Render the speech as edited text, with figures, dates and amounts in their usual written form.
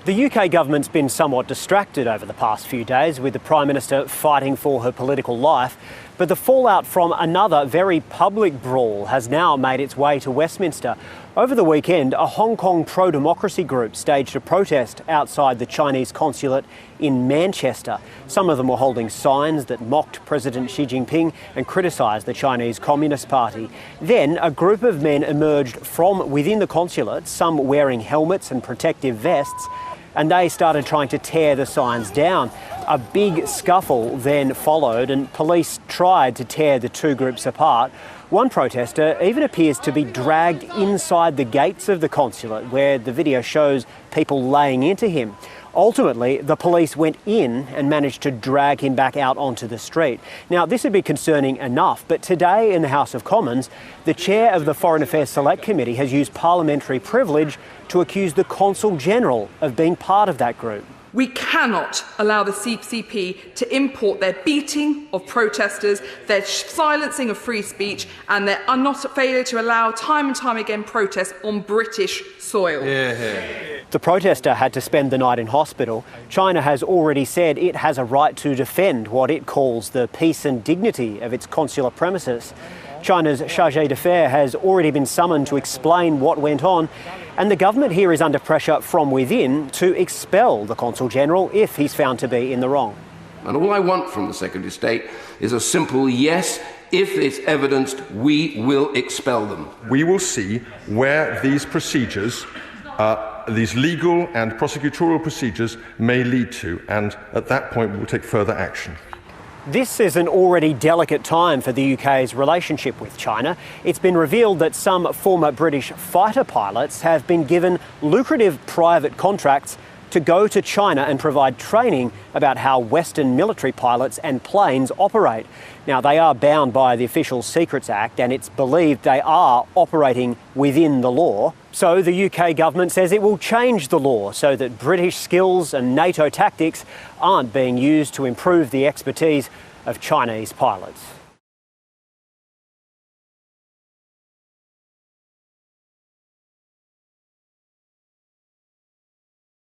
The UK government's been somewhat distracted over the past few days, with the Prime Minister fighting for her political life. But the fallout from another very public brawl has now made its way to Westminster. Over the weekend, a Hong Kong pro-democracy group staged a protest outside the Chinese consulate in Manchester. Some of them were holding signs that mocked President Xi Jinping and criticised the Chinese Communist Party. Then a group of men emerged from within the consulate, some wearing helmets and protective vests, and they started trying to tear the signs down. A big scuffle then followed and police tried to tear the two groups apart. One protester even appears to be dragged inside the gates of the consulate, where the video shows people laying into him. Ultimately, the police went in and managed to drag him back out onto the street. Now, this would be concerning enough, but today in the House of Commons, the chair of the Foreign Affairs Select Committee has used parliamentary privilege to accuse the Consul General of being part of that group. We cannot allow the CCP to import their beating of protesters, their silencing of free speech, and their failure to allow time and time again protests on British soil. The protester had to spend the night in hospital. China has already said it has a right to defend what it calls the peace and dignity of its consular premises. China's chargé d'affaires has already been summoned to explain what went on, and the government here is under pressure from within to expel the Consul General if he's found to be in the wrong. And all I want from the Secretary of State is a simple yes. If it's evidenced, we will expel them. We will see where these procedures, these legal and prosecutorial procedures may lead to, and at that point we will take further action. This is an already delicate time for the UK's relationship with China. It's been revealed that some former British fighter pilots have been given lucrative private contracts to go to China and provide training about how Western military pilots and planes operate. Now, they are bound by the Official Secrets Act, and it's believed they are operating within the law. So the UK government says it will change the law so that British skills and NATO tactics aren't being used to improve the expertise of Chinese pilots.